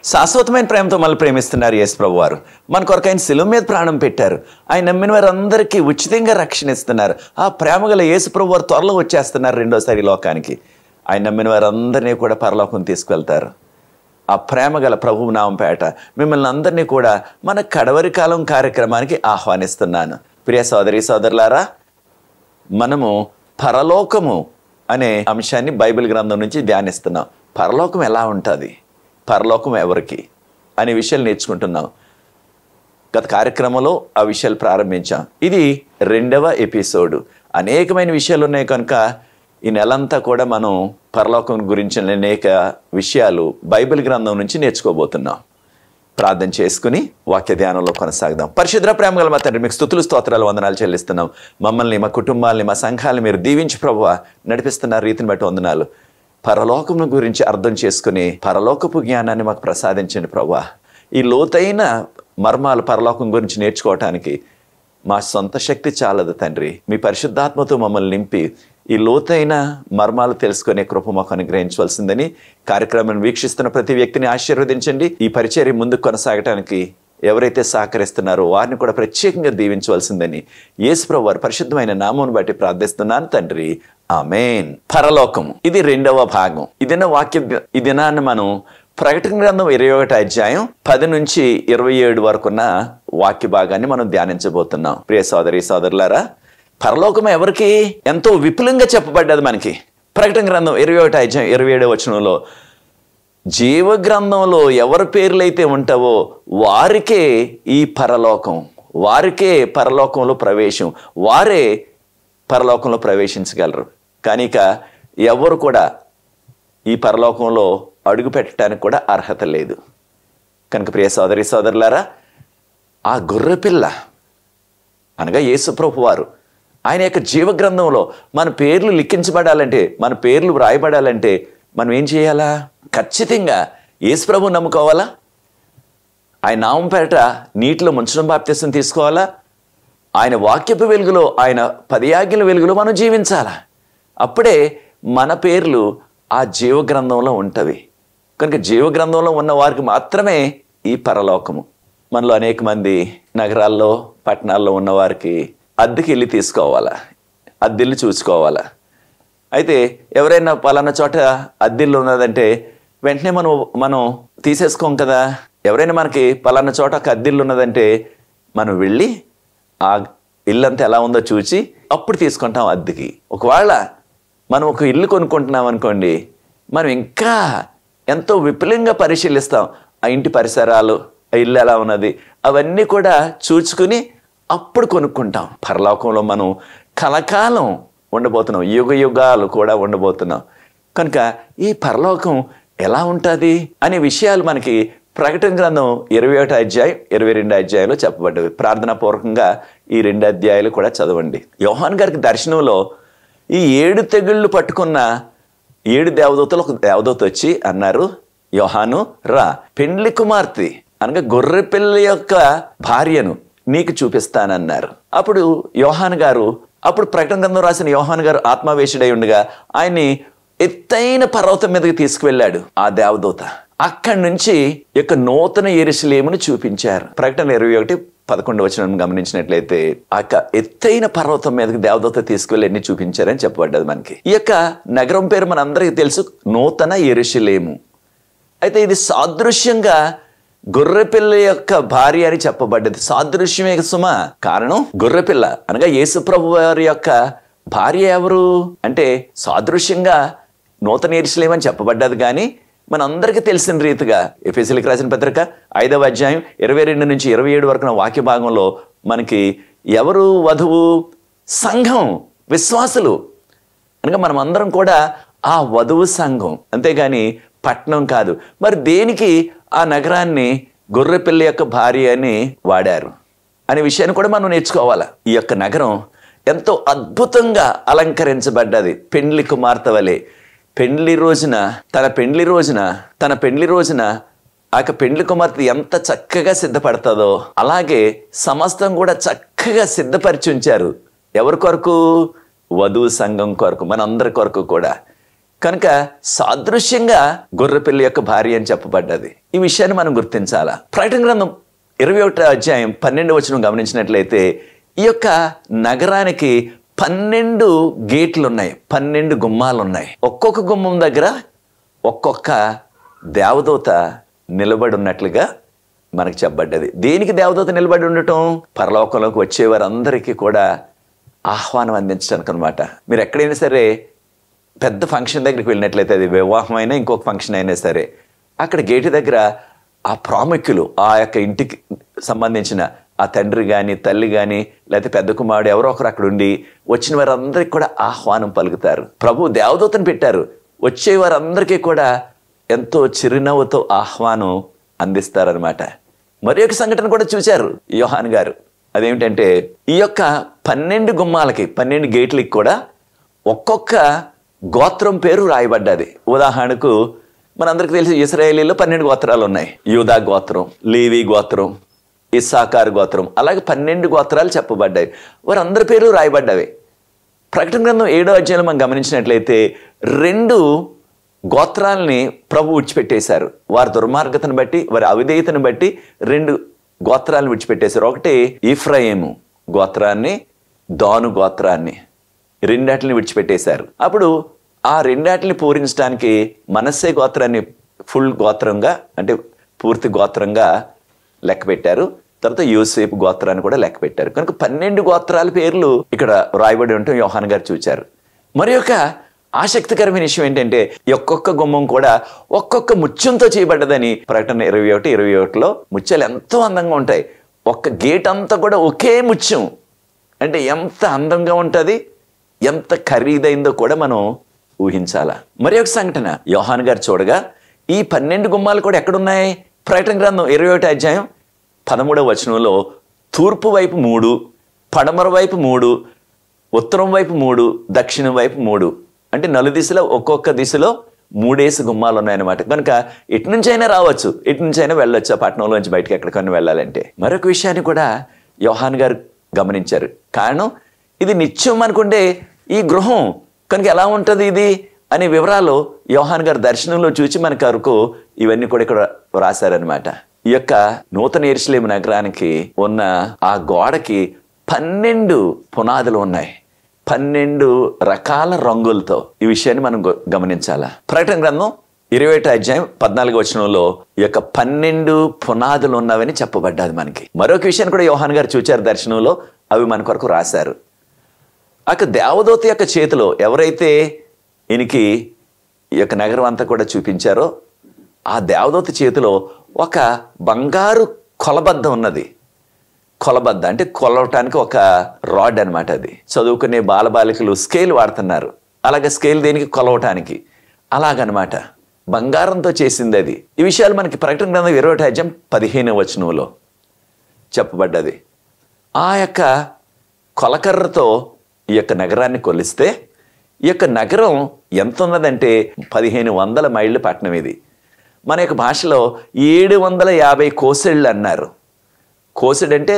శాశ్వతమైన ప్రేమతో మనల్ని ప్రేమిస్తున్నారు యేసు ప్రభు వారు. మన కొరకు ఆయన శిలువ మీద ప్రాణం పెట్టారు. ఆయన నమ్మిన వారందరికీ ఉచితంగా రక్షణ ఇస్తున్నారు. ఆ ప్రేమ గల యేసు ప్రభు వారు త్వరలో వచ్చేస్తున్నారు రెండోసారి లోకానికి. ఆయన నమ్మిన వారందరినీ కూడా పరలోకం తీసుకువెళ్తారు. ఆ ప్రేమ గల ప్రభువు నామం పేట మిమ్మల్ని అందరినీ కూడా మన కడవరి కాలం కార్యక్రమానికి ఆహ్వానిస్తున్నాను. ప్రియ సోదరి సోదరులారా, మనము పరలోకము అనే అంశాన్ని బైబిల్ గ్రంథం నుంచి ధ్యానిస్తున్నాం. పరలోకం ఎలా ఉంటుంది, పరలోకం ఎవరికి అనే విషయాలు నేర్చుకుంటున్నాం. గత కార్యక్రమంలో ఆ విషయాలు ప్రారంభించాం. ఇది 2వ ఎపిసోడు. అనేకమైన విషయాలు ఉన్నాయి కనుక ఈ నెలంతా కూడా మనం పరలోకం గురించి అనేక విషయాలు బైబిల్ గ్రంథం నుంచి నేర్చుకోబోతున్నాం. ప్రార్థన చేసుకుని వాక్య ధ్యానంలో కొనసాగుదాం. పరిశుద్ధ ప్రేమ గల మా తండ్రి, మీకు స్తుతులు స్తోత్రాలు వందనాలు చెల్లిస్తున్నాం. మమ్మల్ని, మా కుటుంబాలని, మా సంఘాలని మీరు దీవించి ప్రభువా నడిపిస్తున్న రీతిని బట్టి వందనాలు. పరలోకం గురించి అర్థం చేసుకుని పరలోకపు జ్ఞానాన్ని మాకు ప్రసాదించండి ప్రభువా. ఈ లోతైన మర్మాలు పరలోకం గురించి నేర్చుకోవటానికి మా సొంత శక్తి చాలదు తండ్రి. మీ పరిశుద్ధాత్మతో మమ్మల్ని నింపి ఈ లోతైన మర్మాలు తెలుసుకునే కృప మాకు అనుగ్రహించవలసిందని కార్యక్రమాన్ని వీక్షిస్తున్న ప్రతి వ్యక్తిని ఆశీర్వదించండి. ఈ పరిచర్య ముందుకు కొనసాగటానికి ఎవరైతే సహకరిస్తున్నారో వారిని కూడా ప్రత్యేకంగా దీవించవలసిందని యేసు ప్రభువు వారి పరిశుద్ధమైన నామమును బట్టి ప్రార్థిస్తున్నాను తండ్రి, ఆమేన్. పరలోకం ఇది 2వ భాగం. ఈ దినాన్ని మనం ప్రకటన గ్రంథం 21వ అధ్యాయం 10 నుంచి 27 వరకున్న వాక్య భాగాన్ని మనం ధ్యానించబోతున్నాం. ప్రియ సోదరి సోదరులారా, పరలోకం ఎవరికి ఎంతో విపులంగా చెప్పబడ్డది మనకి. ప్రకటన గ్రంథం 21వ అధ్యాయం 27వ వచనంలో జీవ గ్రంథంలో ఎవరి పేర్లైతే ఉంటావో వారికే ఈ పరలోకం, వారికే పరలోకంలో ప్రవేశం, వారే పరలోకంలో ప్రవేశించగలరు. కనుక ఎవరు కూడా ఈ పరలోకంలో అడుగు పెట్టడానికి కూడా అర్హత లేదు. కనుక ప్రియ సోదరి సోదరులారా, ఆ గొర్రెపిల్ల అనగా యేసు ప్రభు వారు ఆయన యొక్క జీవగ్రంథంలో మన పేర్లు లిఖించబడాలంటే, మన పేర్లు వ్రాయబడాలంటే మనం ఏం చేయాలా? ఖచ్చితంగా యేసు ప్రభువుని నమ్ముకోవాలా, ఆయన నామం పేరట నీటిలో ముంచడం బాప్తిసం తీసుకోవాలా, ఆయన వాక్యపు వెలుగులో, ఆయన 10 ఆజ్ఞల వెలుగులో మనం జీవించాలా. అప్పుడే మన పేర్లు ఆ జీవగ్రంథంలో ఉంటవి. కనుక జీవగ్రంథంలో ఉన్న వారికి మాత్రమే ఈ పరలోకము. మనలో అనేక మంది నగరాల్లో, పట్టణాల్లో ఉన్నవారికి అద్దెకి ఇల్లు తీసుకోవాలా, అద్దెల్లు చూసుకోవాలా. అయితే ఎవరైనా పలానా చోట అద్దెల్లు ఉన్నదంటే వెంటనే మనం తీసేసుకోం కదా. ఎవరైనా మనకి పలానా చోట ఒక అద్దెల్లు ఉన్నదంటే మనం వెళ్ళి ఆ ఇల్లంతా ఎలా ఉందో చూసి అప్పుడు తీసుకుంటాం అద్దెకి. ఒకవేళ మనం ఒక ఇల్లు కొనుక్కుంటున్నాం అనుకోండి, మనం ఇంకా ఎంతో విపులంగా పరిశీలిస్తాం. ఆ ఇంటి పరిసరాలు, ఆ ఇల్లు ఎలా ఉన్నది, అవన్నీ కూడా చూసుకుని అప్పుడు కొనుక్కుంటాం. పరలోకంలో మనం కలకాలం ఉండబోతున్నాం, యుగ యుగాలు కూడా ఉండబోతున్నాం. కనుక ఈ పరలోకం ఎలా ఉంటుంది అనే విషయాలు మనకి ప్రకటన గ్రంథం 21వ అధ్యాయం 22వ అధ్యాయంలో చెప్పబడ్డవి. ప్రార్థనాపూర్వకంగా ఈ 2 అధ్యాయాలు కూడా చదవండి. యోహాను గారికి దర్శనంలో ఈ 7 తెగుళ్ళు పట్టుకున్న 7 దేవదూతలు ఒక దేవదూత వచ్చి అన్నారు, యోహాను రా, పెండ్లి కుమార్తె అనగా గొర్రె పిల్ల యొక్క భార్యను నీకు చూపిస్తానన్నారు. అప్పుడు యోహాను గారు, అప్పుడు ప్రకటన గ్రంథం రాసిన యోహాను గారు ఆత్మావేశుడై ఉండగా ఆయన్ని ఎత్తైన పర్వతం మీదకి తీసుకువెళ్ళాడు ఆ దేవదూత. అక్కడి నుంచి యొక్క నూతన యెరూషలేమును చూపించారు. ప్రకటన 21:11 వచనం గమనించినట్లయితే ఆ ఎత్తైన పర్వతం మీదకి దేవదూత తీసుకువెళ్ళి ఎన్ని చూపించారని చెప్పబడ్డది మనకి. ఈ యొక్క నగరం పేరు మనందరికీ తెలుసు, నూతన యెరూషలేము. అయితే ఇది సాదృశ్యంగా గొర్రెపిల్ల యొక్క భార్య అని చెప్పబడ్డది. సాదృశ్యమే సుమా. కారణం గొర్రెపిల్ల అనగా యేసు ప్రభు వారి యొక్క భార్య ఎవరు అంటే సాదృశ్యంగా నూతన యెరూషలేము అని చెప్పబడ్డది. కానీ మనందరికీ తెలిసిన రీతిగా ఎఫెసీయులకు రాసిన పత్రిక 5వ అధ్యాయం 22 నుంచి 27 వరకు వాక్య భాగంలో మనకి ఎవరు వధువు? సంఘం, విశ్వాసులు. అనగా మనం అందరం కూడా ఆ వధువు సంఘం, అంతేగాని పట్నం కాదు. మరి దేనికి ఆ నగరాన్ని గొర్రెపిల్ల యొక్క భార్య అని వాడారు అనే విషయాన్ని కూడా మనం నేర్చుకోవాలి. ఈ యొక్క నగరం ఎంతో అద్భుతంగా అలంకరించబడ్డది. పెండ్లి కుమార్తె వలె తన పెండ్లి రోజున ఆ యొక్క పెండ్లి కుమార్తె ఎంత చక్కగా సిద్ధపడుతుందో అలాగే సమస్తం కూడా చక్కగా సిద్ధపరిచి ఉంచారు. ఎవరి కొరకు? వధువు సంఘం కొరకు, మనందరి కొరకు కూడా. కనుక సాదృశ్యంగా గొర్రెపిల్ల యొక్క భార్య అని చెప్పబడ్డది. ఈ విషయాన్ని మనం గుర్తించాలా. ప్రకటన గ్రంథం 21వ అధ్యాయం 12వ వచనం గమనించినట్లయితే ఈ యొక్క నగరానికి 12 గేట్లు ఉన్నాయి, 12 గుమ్మాలు ఉన్నాయి. ఒక్కొక్క గుమ్మం దగ్గర ఒక్కొక్క దేవదూత నిలబడి ఉన్నట్లుగా మనకు చెప్పబడ్డది. దేనికి దేవదూత నిలబడి ఉండటం? పరలోకంలోకి వచ్చేవారందరికీ కూడా ఆహ్వానం అందించడానికి అనమాట. మీరు ఎక్కడైనా సరే పెద్ద ఫంక్షన్ దగ్గరికి వెళ్ళినట్లయితే, అది వివాహం అయినా ఇంకొక ఫంక్షన్ అయినా సరే, అక్కడ గేటు దగ్గర ఆ ప్రాముఖ్యులు, ఆ యొక్క ఇంటికి సంబంధించిన ఆ తండ్రి కానీ తల్లి కానీ లేకపోతే పెద్ద కుమారుడు ఎవరో ఒకరు అక్కడ ఉండి వచ్చిన వారందరికీ కూడా ఆహ్వానం పలుకుతారు. ప్రభు దేవదూతను పెట్టారు. వచ్చే వారందరికీ కూడా ఎంతో చిరునవ్వుతో ఆహ్వానం అందిస్తారనమాట. మరి ఒక సంఘటన కూడా చూశారు యోహాన్ గారు. అదేమిటంటే ఈ యొక్క 12 గుమ్మాలకి 12 గేట్లకి కూడా ఒక్కొక్క గోత్రం పేరు రాయబడ్డది. ఉదాహరణకు మనందరికీ తెలిసి ఇశ్రాయేలీలో 12 గోత్రాలు ఉన్నాయి. యూదా గోత్రం, లేవి గోత్రం, ఇస్సాకారు గోత్రం, అలాగే 12 గోత్రాలు చెప్పబడ్డాయి. వారందరి పేరు రాయబడ్డవి. ప్రకటన గ్రంథం 7వ అధ్యాయంలో మనం గమనించినట్లయితే 2 గోత్రాలని ప్రభు విడిచిపెట్టేశారు. వారి దుర్మార్గతను బట్టి, వారి అవిధేయతను బట్టి 2 గోత్రాలను విడిచిపెట్టేశారు. ఒకటి ఈఫ్రాయిము గోత్రాన్ని, దాను గోత్రాన్ని, రెండాటిని విడిచిపెట్టేశారు. అప్పుడు ఆ రెండాటిని పూరించడానికి మనస్సే గోత్రాన్ని ఫుల్ గోత్రంగా, అంటే పూర్తి గోత్రంగా లెక్క పెట్టారు. తర్వాత యోసేపు గోత్రాన్ని కూడా లెక్క పెట్టారు. కనుక 12 గోత్రాల పేర్లు ఇక్కడ రాయబడి ఉండటం యోహాన్ గారు చూచారు. మరి యొక్క ఆసక్తికరమైన విషయం ఏంటంటే ఒక్కొక్క గుమ్మం కూడా ఒక్కొక్క ముత్యంతో చేయబడ్డదని ప్రకటన 21:21లో ముత్యాలు ఎంతో అందంగా ఉంటాయి. ఒక్క గేట్ అంతా కూడా ఒకే ముత్యం. అంటే ఎంత అందంగా ఉంటుంది, ఎంత ఖరీదైందో కూడా మనం ఊహించాలా. మరి ఒక సంఘటన యోహాన్ గారు చూడగా ఈ 12 గుమ్మాలు కూడా ఎక్కడున్నాయి? ప్రకటన గ్రంథం 21వ అధ్యాయం 13వ వచనంలో తూర్పు వైపు 3, పడమర వైపు 3, ఉత్తరం వైపు 3, దక్షిణం వైపు 3, అంటే 4 దిశలో ఒక్కొక్క దిశలో 3 గుమ్మాలు ఉన్నాయన్నమాట. కనుక ఇటు నుంచి అయినా రావచ్చు, ఇటు నుంచి అయినా వెళ్ళొచ్చు. ఆ పట్టణంలోంచి బయటకు ఎక్కడికైనా వెళ్ళాలంటే. మరొక విషయాన్ని కూడా యోహాన్ గారు గమనించారు. కారణం ఇది నిత్యం అనుకుంటే ఈ గృహం కనుక ఎలా ఉంటుంది ఇది అనే వివరాలు యోహాన్ గారు దర్శనంలో చూచి మనకు వరకు ఇవన్నీ కూడా ఇక్కడ రాశారనమాట. ఈ యొక్క నూతన యెరూషలేము నగరానికి ఉన్న ఆ గోడకి 12 పునాదులు ఉన్నాయి, 12 రకాల రంగులతో. ఈ విషయాన్ని మనం గమనించాలా. ప్రకటన గ్రంథం 21వ అధ్యాయం 14వ వచనంలో ఈ యొక్క 12 పునాదులు ఉన్నవని చెప్పబడ్డది మనకి. మరొక విషయాన్ని కూడా యోహాన్ గారు చూచారు దర్శనంలో, అవి మన కొరకు రాశారు. ఆ దేవదూత యొక్క చేతిలో ఎవరైతే ఈయనకి ఈ యొక్క నగరం అంతా కూడా చూపించారో ఆ దేవదూత చేతిలో ఒక బంగారు కొలబద్ద ఉన్నది. కొలబద్ద అంటే కొలవటానికి ఒక రాడ్ అనమాట. అది చదువుకునే బాలబాలికలు స్కేల్ వాడుతున్నారు. అలాగే స్కేల్ దేనికి? కొలవటానికి. అలాగనమాట బంగారంతో చేసింది అది. ఈ విషయాలు మనకి ప్రకటన గ్రంథం 21వ అధ్యాయం 15వ వచనంలో చెప్పబడ్డది. ఆ యొక్క కొలకర్రతో ఈ యొక్క నగరాన్ని కొలిస్తే ఈ యొక్క నగరం ఎంత ఉన్నదంటే 1500 మైళ్ళ పట్టణం ఇది. మన యొక్క భాషలో 750 కోసెళ్ళు అన్నారు. కోసెడ్ అంటే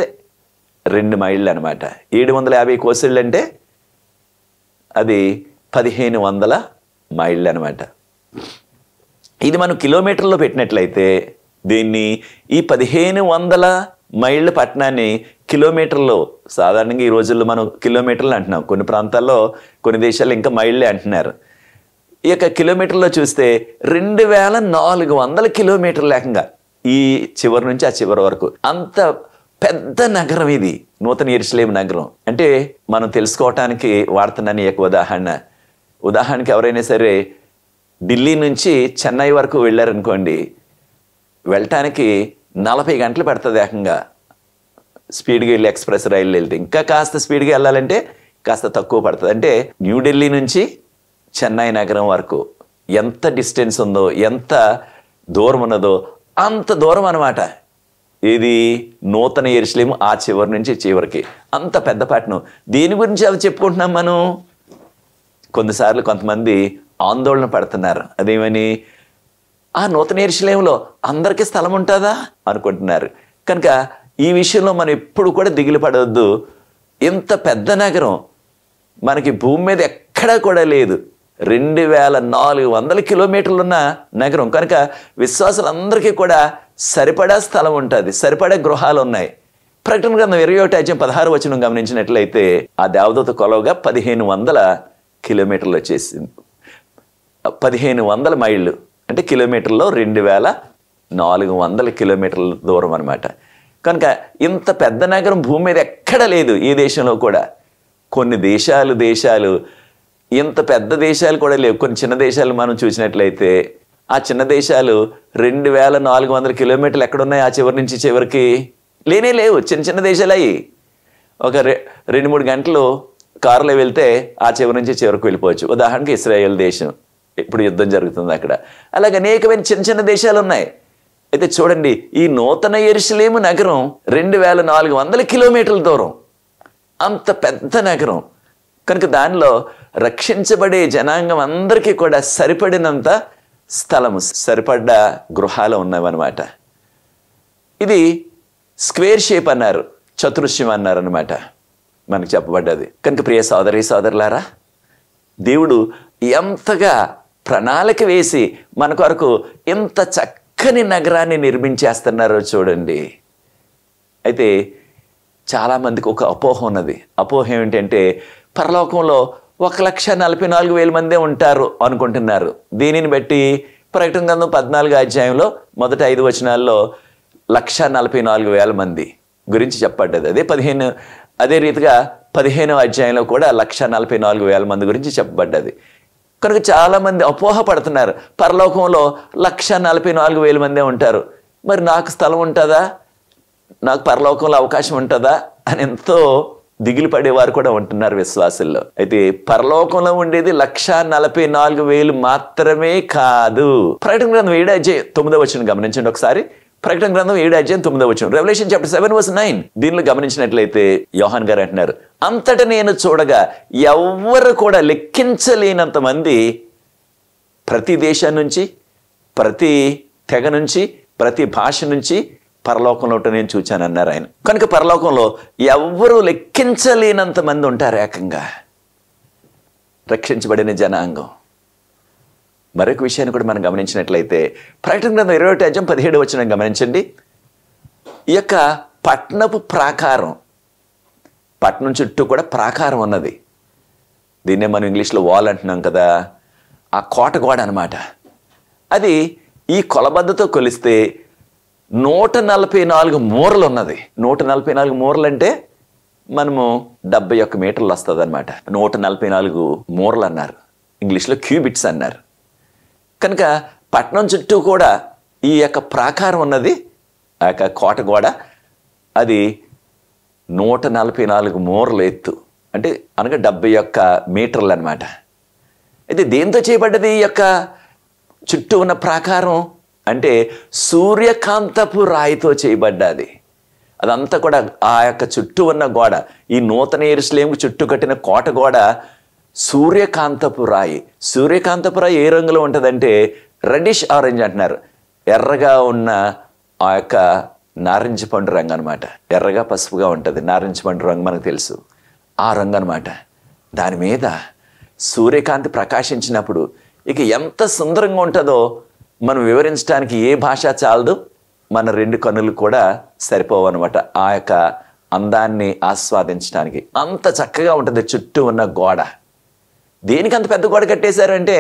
2 మైళ్ళు అనమాట. 750 కోసెళ్ళు అంటే అది 1500 మైళ్ళు అనమాట. ఇది మనం కిలోమీటర్లో పెట్టినట్లయితే దీన్ని ఈ 1500 మైళ్ళ పట్టణాన్ని కిలోమీటర్లో, సాధారణంగా ఈ రోజుల్లో మనం కిలోమీటర్లు అంటున్నాం, కొన్ని ప్రాంతాల్లో కొన్ని దేశాల్లో ఇంకా మైళ్ళే అంటున్నారు. ఈ యొక్క కిలోమీటర్లో చూస్తే 2400 కిలోమీటర్లు ఏకంగా ఈ చివరి నుంచి ఆ చివరి వరకు. అంత పెద్ద నగరం ఇది నూతన యెరూషలేము నగరం. అంటే మనం తెలుసుకోవటానికి వాడుతున్నాను ఈ యొక్క ఉదాహరణకి ఎవరైనా సరే ఢిల్లీ నుంచి చెన్నై వరకు వెళ్ళారనుకోండి, వెళ్ళటానికి 40 గంటలు పడుతుంది ఏకంగా. స్పీడ్గా వెళ్ళి ఎక్స్ప్రెస్ రైలు వెళ్తే ఇంకా కాస్త స్పీడ్గా వెళ్ళాలంటే కాస్త తక్కువ పడుతుంది. అంటే న్యూఢిల్లీ నుంచి చెన్నై నగరం వరకు ఎంత డిస్టెన్స్ ఉందో, ఎంత దూరం ఉన్నదో అంత దూరం అనమాట. ఇది నూతన యెరూషలేము ఆ చివరి నుంచి చివరికి అంత పెద్ద పట్టణం. దీని గురించి అవి చెప్పుకుంటున్నాం మనం. కొన్నిసార్లు కొంతమంది ఆందోళన పడుతున్నారు. అదేమని, ఆ నూతన యెరూషలేములో అందరికీ స్థలం ఉంటుందా అనుకుంటున్నారు. కనుక ఈ విషయంలో మనం ఎప్పుడు కూడా దిగులు పడవద్దు. ఇంత పెద్ద నగరం మనకి భూమి మీద ఎక్కడా కూడా లేదు. 2400 కిలోమీటర్లున్న నగరం కనుక విశ్వాసులందరికీ కూడా సరిపడా స్థలం ఉంటుంది, సరిపడా గృహాలు ఉన్నాయి. ప్రకటన గ్రంథం 21:16 గమనించినట్లయితే ఆ దేవదూత కొలవగా 1500 కిలోమీటర్లు వచ్చేసింది. 1500 మైళ్ళు అంటే కిలోమీటర్లో 2400 కిలోమీటర్ల దూరం అనమాట. కనుక ఇంత పెద్ద నగరం భూమి మీద ఎక్కడ లేదు, ఏ దేశంలో కూడా. కొన్ని దేశాలు ఇంత పెద్ద దేశాలు కూడా లేవు. కొన్ని చిన్న దేశాలు మనం చూసినట్లయితే ఆ చిన్న దేశాలు 2400 కిలోమీటర్లు ఎక్కడున్నాయి, ఆ చివరి నుంచి చివరికి లేవు. చిన్న దేశాలు అయ్యి ఒక 2-3 గంటలు కారులో వెళ్తే ఆ చివరి నుంచి చివరికి వెళ్ళిపోవచ్చు. ఉదాహరణకి ఇస్రాయేల్ దేశం, ఇప్పుడు యుద్ధం జరుగుతుంది అక్కడ. అలాగే అనేకమైన చిన్న దేశాలు ఉన్నాయి. అయితే చూడండి, ఈ నూతన యెరూషలేము నగరం 2400 కిలోమీటర్ల దూరం, అంత పెద్ద నగరం. కనుక దానిలో రక్షించబడే జనాంగం అందరికీ కూడా సరిపడినంత స్థలము, సరిపడ్డ గృహాలు ఉన్నాయన్నమాట. ఇది స్క్వేర్ షేప్ అన్నారు, చతురస్రం అన్నారు అనమాట మనకు చెప్పబడ్డది. కనుక ప్రియ సోదరి సోదరులారా, దేవుడు ఎంతగా ప్రణాళిక వేసి మన కొరకు ఇంత చక్కని నగరాన్ని నిర్మించేస్తున్నారో చూడండి. అయితే చాలామందికి ఒక అపోహ ఉన్నది. అపోహ ఏమిటంటే పరలోకంలో 1,44,000 మందే ఉంటారు అనుకుంటున్నారు. దీనిని బట్టి ప్రకటన గ్రంథం 14వ అధ్యాయంలో మొదటి 5 వచనాల్లో 1,44,000 మంది గురించి చెప్పబడ్డది. అదే రీతిగా 15వ అధ్యాయంలో కూడా 1,44,000 మంది గురించి చెప్పబడ్డది. కనుక చాలామంది అపోహ పడుతున్నారు, పరలోకంలో 1,44,000 మందే ఉంటారు, మరి నాకు స్థలం ఉంటుందా, నాకు పరలోకంలో అవకాశం ఉంటుందా అని ఎంతో దిగులు పడేవారు కూడా ఉంటున్నారు విశ్వాసుల్లో. అయితే పరలోకంలో ఉండేది 1,44,000 మాత్రమే కాదు. ప్రకటన గ్రంథం 7:9 గమనించండి ఒకసారి. ప్రకటన గ్రంథం 7:9 రెవల్యూషన్ చాప్టర్ 7:9 దీనిలో గమనించినట్లయితే యోహాన్ గారు అంటున్నారు, అంతటా నేను చూడగా ఎవ్వరు కూడా లెక్కించలేనంత మంది ప్రతి దేశం నుంచి, ప్రతి తెగ నుంచి, ప్రతి భాష నుంచి పరలోకంలో నేను చూచానన్నారు ఆయన. కనుక పరలోకంలో ఎవ్వరూ లెక్కించలేనంత మంది ఉంటారు ఏకంగా రక్షించబడిన జనాంగం. మరొక విషయాన్ని కూడా మనం గమనించినట్లయితే ప్రకటన గ్రంథం 21:17 గమనించండి. ఈ యొక్క పట్టణపు ప్రాకారం, పట్టణం చుట్టూ కూడా ప్రాకారం ఉన్నది. దీన్నే మనం ఇంగ్లీష్లో వాల్ అంటున్నాం కదా, ఆ కోట గోడ అనమాట. అది ఈ కొలబద్దతో కొలిస్తే 144 మూరలు ఉన్నది. 144 మూరలు అంటే మనము 71 మీటర్లు వస్తుంది అనమాట. 144 మూరలు అన్నారు, ఇంగ్లీష్లో క్యూబిట్స్ అన్నారు. కనుక పట్టణం చుట్టూ కూడా ఈ యొక్క ప్రాకారం ఉన్నది, ఆ యొక్క కోట గోడ. అది 144 మూరలు ఎత్తు, అంటే అనగా 71 మీటర్లు అనమాట. అయితే దేంతో చేయబడ్డది ఈ యొక్క చుట్టూ ఉన్న ప్రాకారం అంటే సూర్యకాంతపు రాయితో చేయబడ్డది. అదంతా కూడా ఆ యొక్క చుట్టూ ఉన్న గోడ, ఈ నూతన యెరూషలేముకు చుట్టూ కట్టిన కోట గోడ సూర్యకాంతపు రాయి. సూర్యకాంతపు రాయి ఏ రంగులో ఉంటుందంటే రెడ్డిష్ ఆరెంజ్ అంటున్నారు. ఎర్రగా ఉన్న ఆ యొక్క నారింజ పండు రంగు అనమాట. ఎర్రగా పసుపుగా ఉంటుంది, నారింజ పండు రంగు మనకు తెలుసు, ఆ రంగు అనమాట. దాని మీద సూర్యకాంతి ప్రకాశించినప్పుడు ఇక ఎంత సుందరంగా ఉంటుందో మనం వివరించడానికి ఏ భాష చాలదు, మన 2 కన్నులు కూడా సరిపోవన్నమాట ఆ యొక్క అందాన్ని ఆస్వాదించడానికి. అంత చక్కగా ఉంటుంది చుట్టూ ఉన్న గోడ. దేనికి అంత పెద్ద గోడ కట్టేశారంటే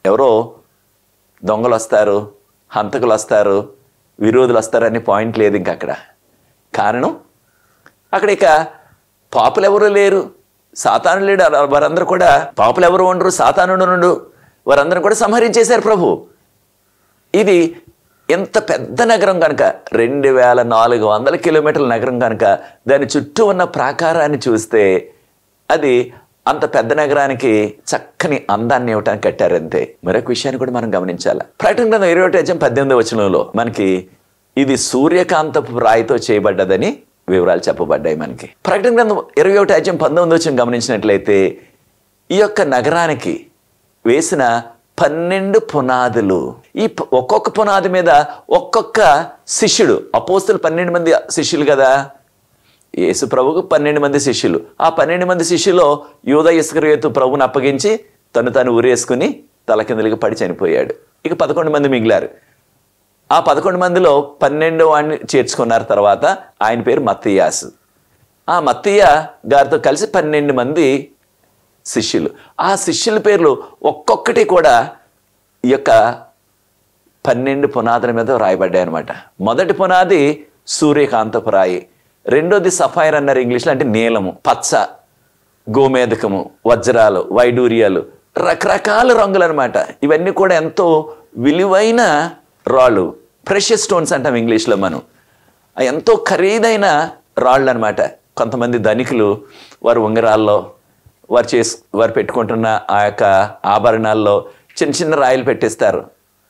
ఎవరో దొంగలు వస్తారు, హంతకులు వస్తారు, విరోధులు వస్తారు అనే పాయింట్ లేదు ఇంక అక్కడ. కారణం అక్కడ ఇక పాపులు ఎవరు లేరు, సాతాను లేడు. వారందరూ కూడా పాపులు ఎవరు ఉండరు, సాతాను నుండు వారందరూ కూడా సంహరించేశారు ప్రభు. ఇది ఎంత పెద్ద నగరం కనుక, 2400 కిలోమీటర్ల నగరం కనుక దాని చుట్టూ ఉన్న ప్రాకారాన్ని చూస్తే అది అంత పెద్ద నగరానికి చక్కని అందాన్ని ఇవ్వటానికి కట్టారంతే. మరొక విషయాన్ని కూడా మనం గమనించాలి. ప్రకటన గ్రంథం 21:18 మనకి ఇది సూర్యకాంతపు రాయితో చేయబడ్డదని వివరాలు చెప్పబడ్డాయి మనకి. ప్రకటన గ్రంథం 21:19 గమనించినట్లయితే ఈ యొక్క నగరానికి వేసిన 12 పునాదులు. ఈ ఒక్కొక్క పునాది మీద ఒక్కొక్క శిష్యుడు, అపోస్తలు 12 మంది శిష్యులు కదా, యేసు ప్రభువుకు 12 మంది శిష్యులు. ఆ 12 మంది శిష్యులో యూదా ఇస్కరియోతు ప్రభువుని అప్పగించి తను ఊరేసుకుని తలకిందులుగా పడి చనిపోయాడు. ఇక 11 మంది మిగిలారు. ఆ 11 మందిలో 12వ వాడిని చేర్చుకున్నారు. తర్వాత ఆయన పేరు మత్తీయాసు. ఆ మత్తీయ గారితో కలిసి 12 మంది శిష్యులు. ఆ శిష్యుల పేర్లు ఒక్కొక్కటి కూడా ఈ యొక్క 12 పునాదుల మీద రాయబడ్డాయి అనమాట. మొదటి పునాది సూర్యకాంతపు రాయి, రెండోది సఫైర్ అన్నారు ఇంగ్లీష్లో, అంటే నీలము, పచ్చ, గోమేధకము, వజ్రాలు, వైడూర్యాలు, రకరకాల రంగులు అనమాట. ఇవన్నీ కూడా ఎంతో విలువైన రాళ్ళు, ప్రెషియస్ స్టోన్స్ అంటాం ఇంగ్లీష్లో మనం. ఎంతో ఖరీదైన రాళ్ళు అనమాట. కొంతమంది ధనికులు వారు ఉంగరాల్లో వారు పెట్టుకుంటున్న ఆ యొక్క ఆభరణాల్లో చిన్న చిన్న రాయిలు పెట్టిస్తారు.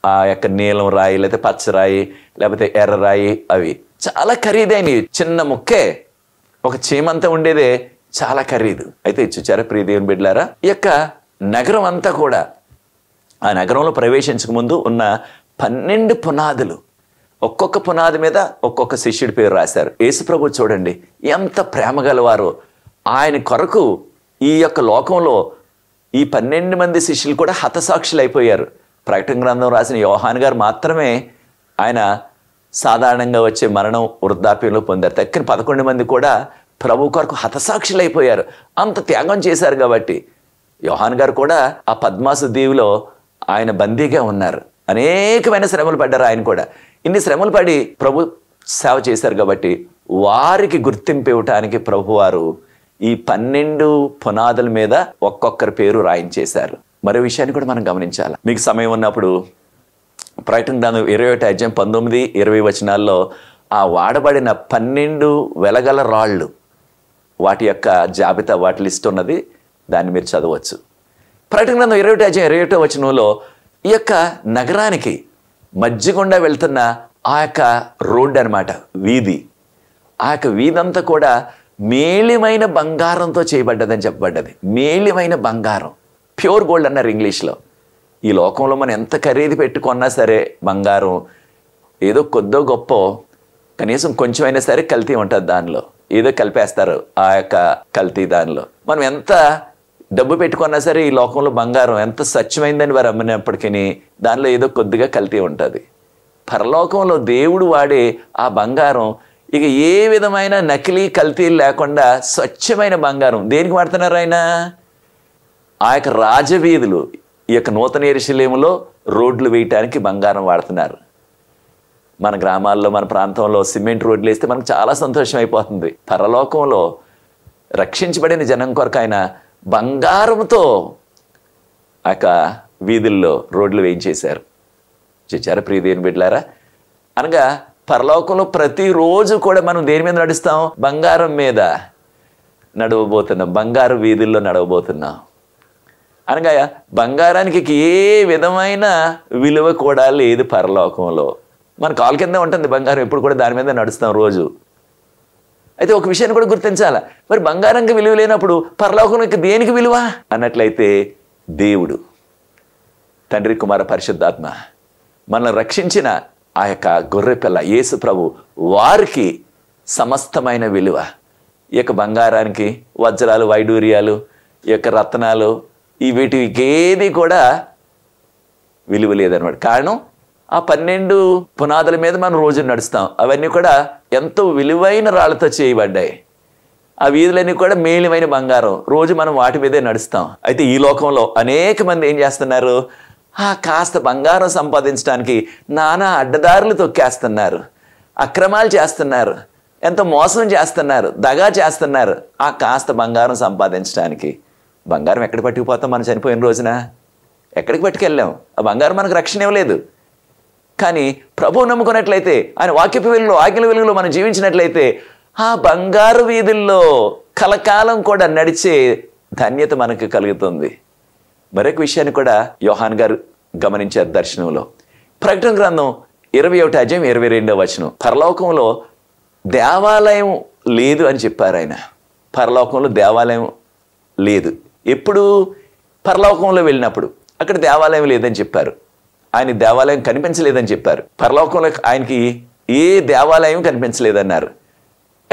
ఆ యొక్క నీలం రాయి, లేకపోతే పచ్చరాయి, లేకపోతే ఎర్ర రాయి, అవి చాలా ఖరీదైనవి. చిన్న ముక్కే, ఒక చీమంతా ఉండేదే చాలా ఖరీదు. అయితే చూచారా ప్రియ దేవుని బిడ్డలారా, ఈ యొక్క నగరం అంతా కూడా, ఆ నగరంలో ప్రవేశించక ముందు ఉన్న 12 పునాదులు, ఒక్కొక్క పునాది మీద ఒక్కొక్క శిష్యుడి పేరు రాశారు. యేసుప్రభు చూడండి ఎంత ప్రేమ గలవారో. ఆయన కొరకు ఈ యొక్క లోకంలో ఈ 12 మంది శిష్యులు కూడా హతసాక్షులు అయిపోయారు. ప్రకటన గ్రంథం రాసిన యోహాను గారు మాత్రమే ఆయన సాధారణంగా వచ్చే మరణం వృద్ధాప్యంలో పొందారు. తక్కిన 11 మంది కూడా ప్రభు కొరకు హతసాక్షులు అయిపోయారు. అంత త్యాగం చేశారు కాబట్టి. యోహాను గారు కూడా ఆ పద్మాసు దీవిలో ఆయన బందీగా ఉన్నారు. అనేకమైన శ్రమలు పడ్డారు. ఆయన కూడా ఇన్ని శ్రమలు పడి ప్రభు సేవ చేశారు కాబట్టి వారికి గుర్తింపు ఇవ్వటానికి ప్రభు వారు ఈ 12 పునాదుల మీద ఒక్కొక్కరి పేరు రాయించేశారు. మరో విషయాన్ని కూడా మనం గమనించాలి. మీకు సమయం ఉన్నప్పుడు ప్రకటన గ్రంథం 21 అధ్యాయం 19, 20 వచనాల్లో ఆ వాడబడిన 12 వెలగల రాళ్ళు, వాటి యొక్క జాబితా, వాటి లిస్ట్ ఉన్నది. దాన్ని మీరు చదవచ్చు. ప్రకటన గ్రంథం 21 అధ్యాయం 21 వచనంలో ఈ యొక్క నగరానికి మధ్య గుండా వెళ్తున్న ఆ యొక్క రోడ్డు అనమాట, వీధి. ఆ యొక్క వీధంతా కూడా మేలిమైన బంగారంతో చేయబడ్డదని చెప్పబడ్డది. మేలిమైన బంగారం, ప్యూర్ గోల్డ్ అన్నారు ఇంగ్లీష్లో. ఈ లోకంలో మనం ఎంత ఖరీదు పెట్టుకున్నా సరే బంగారం ఏదో కొద్దో గొప్ప, కనీసం కొంచెమైనా సరే కల్తీ ఉంటుంది దానిలో. ఏదో కలిపేస్తారు ఆ యొక్క కల్తీ దానిలో. మనం ఎంత డబ్బు పెట్టుకున్నా సరే ఈ లోకంలో బంగారం ఎంత స్వచ్ఛమైందని వారు అమ్మినప్పటికీ దానిలో ఏదో కొద్దిగా కల్తీ ఉంటుంది. పరలోకంలో దేవుడు వాడే ఆ బంగారం ఇక ఏ విధమైన నకిలీ కల్తీలు లేకుండా స్వచ్ఛమైన బంగారం. దేనికి వాడుతున్నారు ఆయన? ఆ యొక్క రాజవీధులు, ఈ యొక్క నూతన యెరూషలేములో రోడ్లు వేయటానికి బంగారం వాడుతున్నారు. మన గ్రామాల్లో, మన ప్రాంతంలో సిమెంట్ రోడ్లు వేస్తే మనకు చాలా సంతోషం అయిపోతుంది. పరలోకంలో రక్షించబడిన జనం కొరకు ఆయన బంగారంతో ఆ యొక్క వీధుల్లో రోడ్లు వేయించేశారు. చూచారా ప్రియ దేవుని బిడ్డలారా? అనగా పరలోకంలో ప్రతిరోజు కూడా మనం దేని మీద నడుస్తాం? బంగారం మీద నడవబోతున్నాం, బంగారు వీధుల్లో నడవబోతున్నాం. అనగా బంగారానికి ఏ విధమైన విలువ కూడా లేదు పరలోకంలో. మన కాలు కింద ఉంటుంది బంగారం, ఎప్పుడు కూడా దాని మీద నడుస్తాం రోజు. అయితే ఒక విషయాన్ని కూడా గుర్తించాల, మరి బంగారంకి విలువ లేనప్పుడు పరలోకంలోకి దేనికి విలువ అన్నట్లయితే దేవుడు, తండ్రి, కుమార, పరిశుద్ధాత్మ మనల్ని రక్షించిన ఆ యొక్క గొర్రెపిల్ల యేసు ప్రభు, వారికి సమస్తమైన విలువ. ఈ యొక్క బంగారానికి వజ్రాలు, వైడూర్యాలు, ఈ యొక్క రత్నాలు, ఈ వీటికి ఏది కూడా విలువ లేదనమాట. కారణం ఆ 12 పునాదుల మీద మనం రోజు నడుస్తాం. అవన్నీ కూడా ఎంతో విలువైన రాళ్లతో చేయబడ్డాయి. ఆ వీధులన్నీ కూడా మేలిమైన బంగారం. రోజు మనం వాటి మీదే నడుస్తాం. అయితే ఈ లోకంలో అనేక మంది ఏం చేస్తున్నారు? కాస్త బంగారం సంపాదించడానికి నానా అడ్డదారులు తొక్కేస్తున్నారు, అక్రమాలు చేస్తున్నారు, ఎంతో మోసం చేస్తున్నారు, దగా చేస్తున్నారు. ఆ కాస్త బంగారం సంపాదించడానికి. బంగారం ఎక్కడికి పట్టుకుపోతాం? మనం చనిపోయిన రోజున ఎక్కడికి పట్టుకెళ్ళాం? ఆ బంగారం మనకు రక్షణ ఇవ్వలేదు. కానీ ప్రభువు నమ్ముకున్నట్లయితే, ఆయన వాక్యపు వెలుగులో, ఆజ్ఞల వెలుగులో మనం జీవించినట్లయితే ఆ బంగారు వీధుల్లో కలకాలం కూడా నడిచే ధన్యత మనకు కలుగుతుంది. మరొక విషయాన్ని కూడా యోహాన్ గారు గమనించారు దర్శనంలో. ప్రకటన గ్రంథం 21 అధ్యాయం 22వ వచనం, పరలోకంలో దేవాలయం లేదు అని చెప్పారు ఆయన. పరలోకంలో దేవాలయం లేదు. ఎప్పుడు? పరలోకంలో వెళ్ళినప్పుడు అక్కడ దేవాలయం లేదని చెప్పారు. ఆయన దేవాలయం కనిపించలేదని చెప్పారు. పరలోకంలో ఆయనకి ఏ దేవాలయం కనిపించలేదన్నారు.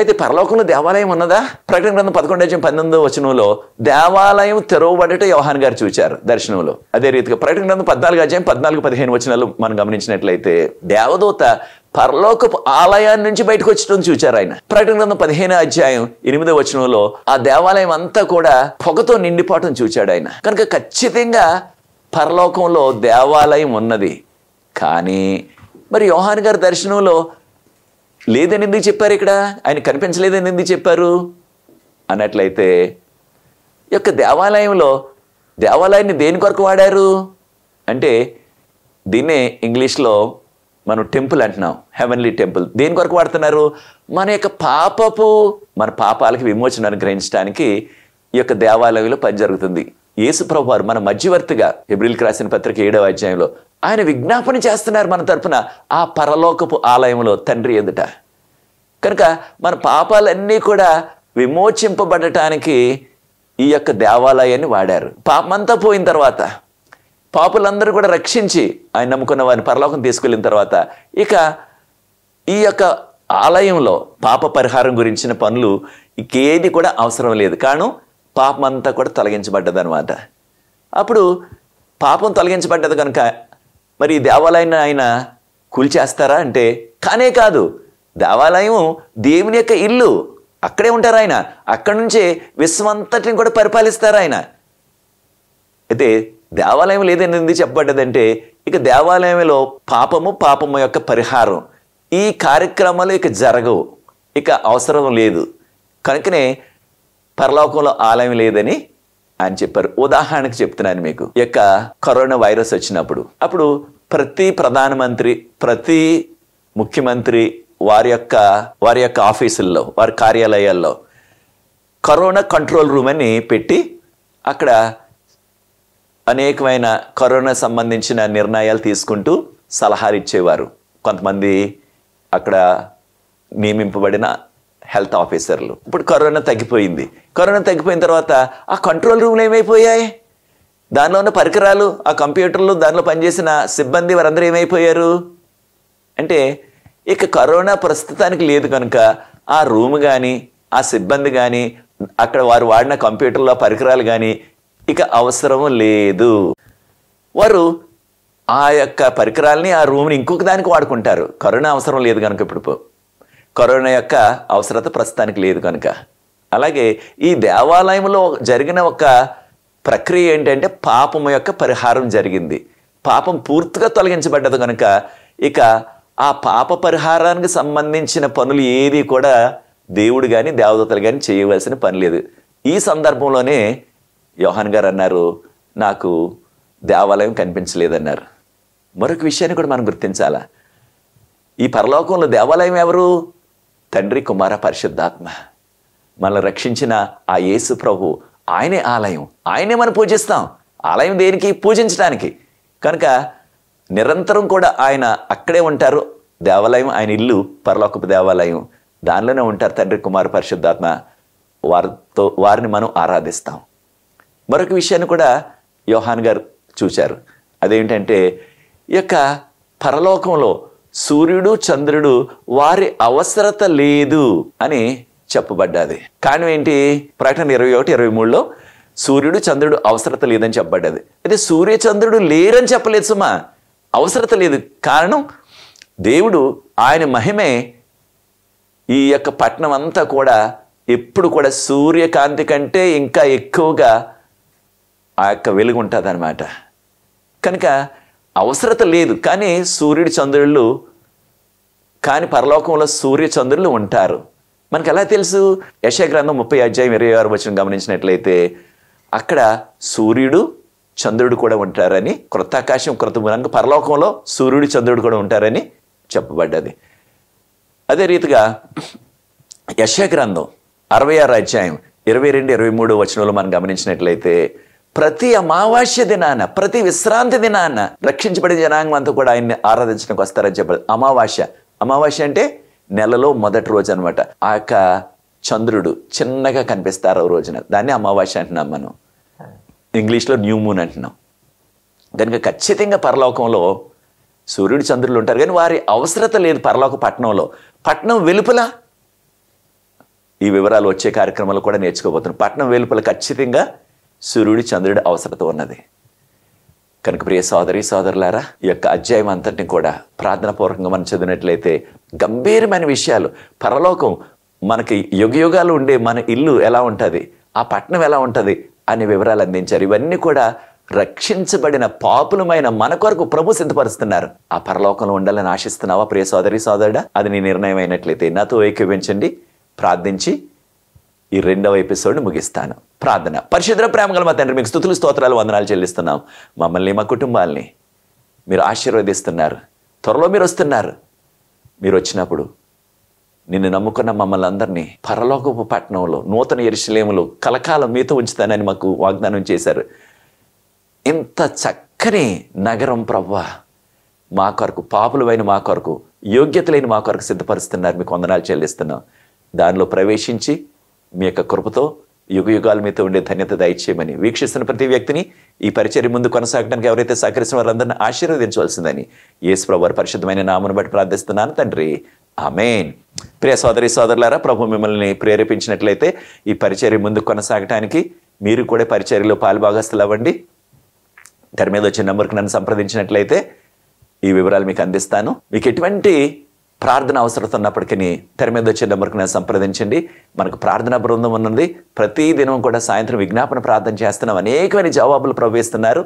అయితే పరలోకంలో దేవాలయం ఉన్నదా? ప్రకటన గ్రంథం 11:19 దేవాలయం తెరవబడట యోహాను గారు చూచారు దర్శనంలో. అదే రీతిగా ప్రకటన గ్రంథం 14:14-15 మనం గమనించినట్లయితే దేవదూత పరలోకపు ఆలయాన్ని నుంచి బయటకు వచ్చటం చూచారు ఆయన. ప్రకటన గ్రంథం 15:8 ఆ దేవాలయం అంతా కూడా పొగతో నిండిపోవటం చూచాడు ఆయన. కనుక ఖచ్చితంగా పరలోకంలో దేవాలయం ఉన్నది. కానీ మరి యోహాను గారి దర్శనంలో లేదని ఎందుకు చెప్పారు? ఇక్కడ ఆయన కనిపించలేదని ఎందుకు చెప్పారు అన్నట్లయితే, ఈ యొక్క దేవాలయాన్ని దేని కొరకు వాడారు అంటే, దీన్నే ఇంగ్లీష్లో మనం టెంపుల్ అంటున్నాం, హెవెన్లీ టెంపుల్. దేని కొరకు వాడుతున్నారు? మన పాపాలకి విమోచన అనుగ్రహించడానికి ఈ యొక్క దేవాలయంలో పని జరుగుతుంది. యేసు ప్రభువారు మన మధ్యవర్తిగా హెబ్రీయులకు రాసిన పత్రిక 7వ అధ్యాయంలో ఆయన విజ్ఞాపన చేస్తున్నారు మన తరపున ఆ పరలోకపు ఆలయంలో తండ్రి ఎదుట. కనుక మన పాపాలన్నీ కూడా విమోచింపబడటానికి ఈ యొక్క దేవాలయాన్ని వాడారు. పాపమంతా పోయిన తర్వాత, పాపులందరూ కూడా రక్షించి ఆయన నమ్ముకున్న వారిని పరలోకం తీసుకెళ్ళిన తర్వాత, ఇక ఈ యొక్క ఆలయంలో పాప పరిహారం గురించిన పనులు ఇంకేది కూడా అవసరం లేదు. కారణం పాపమంతా కూడా తొలగించబడ్డదనమాట. అప్పుడు పాపం తొలగించబడ్డది కనుక మరి ఈ దేవాలయాన్ని ఆయన కూల్చేస్తారా అంటే కానే కాదు. దేవాలయం దేవుని యొక్క ఇల్లు, అక్కడే ఉంటారు ఆయన. అక్కడి నుంచే విశ్వమంతటిని కూడా పరిపాలిస్తారు ఆయన. అయితే దేవాలయం లేదని ఎందుకు చెప్పబడ్డదంటే, ఇక దేవాలయంలో పాపము యొక్క పరిహారం ఈ కార్యక్రమాలు ఇక జరగవు, ఇక అవసరం లేదు. కనుకనే పరలోకంలో ఆలయం లేదని ఆయన చెప్పారు. ఉదాహరణకు చెప్తున్నాను మీకు. ఈ యొక్క కరోనా వైరస్ వచ్చినప్పుడు అప్పుడు ప్రతి ప్రధానమంత్రి, ప్రతి ముఖ్యమంత్రి వారి యొక్క ఆఫీసుల్లో, వారి కార్యాలయాల్లో కరోనా కంట్రోల్ రూమ్ అని పెట్టి అక్కడ అనేకమైన కరోనా సంబంధించిన నిర్ణయాలు తీసుకుంటూ సలహాలు ఇచ్చేవారు కొంతమంది అక్కడ నియమింపబడిన హెల్త్ ఆఫీసర్లు. ఇప్పుడు కరోనా తగ్గిపోయింది. కరోనా తగ్గిపోయిన తర్వాత ఆ కంట్రోల్ రూమ్లు ఏమైపోయాయి? దానిలో ఉన్న పరికరాలు, ఆ కంప్యూటర్లు, దానిలో పనిచేసిన సిబ్బంది వారందరూ ఏమైపోయారు అంటే, ఇక కరోనా ప్రస్తుతానికి లేదు కనుక ఆ రూమ్ కానీ, ఆ సిబ్బంది కానీ, అక్కడ వారు వాడిన కంప్యూటర్లో పరికరాలు కానీ ఇక అవసరం లేదు. వారు ఆ యొక్క పరికరాలని, ఆ రూమ్ని ఇంకొక దానికి వాడుకుంటారు. కరోనా అవసరం లేదు కనుక, ఇప్పుడు కరోనా యొక్క అవసరత ప్రస్తుతానికి లేదు కనుక. అలాగే ఈ దేవాలయంలో జరిగిన ఒక ప్రక్రియ ఏంటంటే, పాపం యొక్క పరిహారం జరిగింది. పాపం పూర్తిగా తొలగించబడ్డది కనుక ఇక ఆ పాప పరిహారానికి సంబంధించిన పనులు ఏది కూడా దేవుడు కానీ దేవదూతలు కానీ చేయవలసిన పని లేదు. ఈ సందర్భంలోనే యోహాన్ గారు అన్నారు, నాకు దేవాలయం కనిపించలేదన్నారు. మరొక విషయాన్ని కూడా మనం గుర్తించాలా. ఈ పరలోకంలో దేవాలయం ఎవరు? తండ్రి, కుమార, పరిశుద్ధాత్మ. మనల్ని రక్షించిన ఆ యేసు ప్రభు, ఆయనే ఆలయం. ఆయనే మనం పూజిస్తాం. ఆలయం దేనికి? పూజించడానికి. కనుక నిరంతరం కూడా ఆయన అక్కడే ఉంటారు. దేవాలయం ఆయన ఇల్లు, పరలోకపు దేవాలయం. దానిలోనే ఉంటారు తండ్రి, కుమార, పరిశుద్ధాత్మ. వారిని మనం ఆరాధిస్తాం. మరొక విషయాన్ని కూడా యోహాన్ గారు చూశారు. అదేంటంటే, ఈ యొక్క పరలోకంలో సూర్యుడు, చంద్రుడు వారి అవసరత లేదు అని చెప్పబడ్డది. కారణం ఏంటి? ప్రకటన 21:23 సూర్యుడు, చంద్రుడు అవసరత లేదని చెప్పబడ్డది. అయితే సూర్య, చంద్రుడు లేరని చెప్పలేదు సుమా, అవసరత లేదు. కారణం దేవుడు ఆయన మహిమే ఈ యొక్క పట్టణం అంతా కూడా ఎప్పుడు కూడా సూర్యకాంతి కంటే ఇంకా ఎక్కువగా ఆ యొక్క వెలుగు ఉంటుంది అన్నమాట. కనుక అవసరత లేదు. కానీ సూర్యుడు, చంద్రుళ్ళు, కానీ పరలోకంలో సూర్య, చంద్రులు ఉంటారు. మనకు ఎలా తెలుసు? యెషయా గ్రంథం 30:26 గమనించినట్లయితే అక్కడ సూర్యుడు, చంద్రుడు కూడా ఉంటారని, క్రొత్త ఆకాశం, క్రొత్త భూమి, పరలోకంలో సూర్యుడు, చంద్రుడు కూడా ఉంటారని చెప్పబడ్డది. అదే రీతిగా యెషయా గ్రంథం 66:22-23 మనం గమనించినట్లయితే ప్రతి అమావాస్య దినాన, ప్రతి విశ్రాంతి దినాన రక్షించబడిన జనాంగం అంతా కూడా ఆయన్ని ఆరాధించడానికి వస్తారని చెప్పారు. అమావాస్య అంటే నెలలో మొదటి రోజు అనమాట. ఆ యొక్క చంద్రుడు చిన్నగా కనిపిస్తారు ఆ రోజున. దాన్ని అమావాస్య అంటున్నాం మనం. ఇంగ్లీష్లో న్యూ మూన్ అంటున్నాం. కనుక ఖచ్చితంగా పరలోకంలో సూర్యుడు, చంద్రులు ఉంటారు. కానీ వారి అవసరత లేదు పరలోక పట్టణంలో. పట్టణం వెలుపల ఈ వివరాలు వచ్చే కార్యక్రమాలు కూడా నేర్చుకోబోతున్నాం. పట్టణం వెలుపల ఖచ్చితంగా సూర్యుడు చంద్రుడి అవసరత ఉన్నది కనుక ప్రియ సోదరి సోదరులారా, ఈ యొక్క అధ్యాయం అంతటిని కూడా ప్రార్థనాపూర్వకంగా మనం చదివినట్లయితే గంభీరమైన విషయాలు, పరలోకం మనకి యుగయుగాలు ఉండే మన ఇల్లు ఎలా ఉంటుంది, ఆ పట్టణం ఎలా ఉంటుంది అనే వివరాలు అందించారు. ఇవన్నీ కూడా రక్షించబడిన పాపులమైన మన కొరకు ప్రభు సిద్ధపరుస్తున్నారు. ఆ పరలోకంలో ఉండాలని ఆశిస్తున్నావా ప్రియ సోదరి సోదరుడా? అది నీ నిర్ణయం అయినట్లయితే నాతో ఏకీభవించండి, ప్రార్థించి ఈ 2వ ఎపిసోడ్ని ముగిస్తాను. ప్రార్థన. పరిశుద్ధ ప్రేమగల మా తండ్రి, మీకు స్తుతులు స్తోత్రాలు వందనాలు చెల్లిస్తున్నాం. మమ్మల్ని మా కుటుంబాల్ని మీరు ఆశీర్వదిస్తున్నారు. త్వరలో మీరు వస్తున్నారు. మీరు వచ్చినప్పుడు నిన్ను నమ్ముకున్న మమ్మల్ని అందరినీ పరలోకపు పట్టణంలో నూతన యెరూషలేములో కలకాలం మీతో ఉంచుతానని మాకు వాగ్దానం చేశారు. ఇంత చక్కని నగరం ప్రభువా మా కొరకు, పాపులమైన మా కొరకు, యోగ్యత లేని మా కొరకు సిద్ధపరుస్తున్నారు. మీకు వందనాలు చెల్లిస్తున్నాం. దానిలో ప్రవేశించి మీ యొక్క కృపతో యుగయుగాలు మీతో ఉండే ధన్యత దయచేయమని, వీక్షిస్తున్న ప్రతి వ్యక్తిని ఈ పరిచర్య ముందు కొనసాగడానికి ఎవరైతే సహకరిస్తున్న వారందరినీ ఆశీర్వదించవలసిందని యేసు ప్రభువు వారి పరిశుద్ధమైన నామమును బట్టి ప్రార్థిస్తున్నాను తండ్రి, ఆమేన్. ప్రియ సోదరి సోదరులారా, ప్రభు మిమ్మల్ని ప్రేరేపించినట్లయితే ఈ పరిచర్య ముందు కొనసాగటానికి మీరు కూడా పరిచర్యలో పాలుభాగస్తులు అవ్వండి. తెర మీద వచ్చే నెంబర్కి నన్ను సంప్రదించినట్లయితే ఈ వివరాలు మీకు అందిస్తాను. మీకు ఎటువంటి ప్రార్థన అవసరం ఉన్నప్పటికీ తెర మీద వచ్చే నెంబర్కి నన్ను సంప్రదించండి. మనకు ప్రార్థనా బృందం ఉన్నది. ప్రతి దినం కూడా సాయంత్రం విజ్ఞాపన ప్రార్థన చేస్తున్నాం. అనేకమైన జవాబులు ప్రవేశిస్తున్నారు.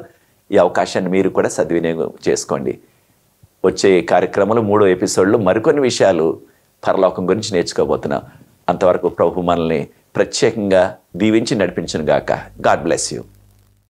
ఈ అవకాశాన్ని మీరు కూడా సద్వినియోగం చేసుకోండి. వచ్చే కార్యక్రమంలో 3వ ఎపిసోడ్లో మరికొన్ని విషయాలు పరలోకం గురించి నేర్చుకోబోతున్నాం. అంతవరకు ప్రభు మనల్ని ప్రత్యేకంగా దీవించి నడిపించును గాక. God bless you.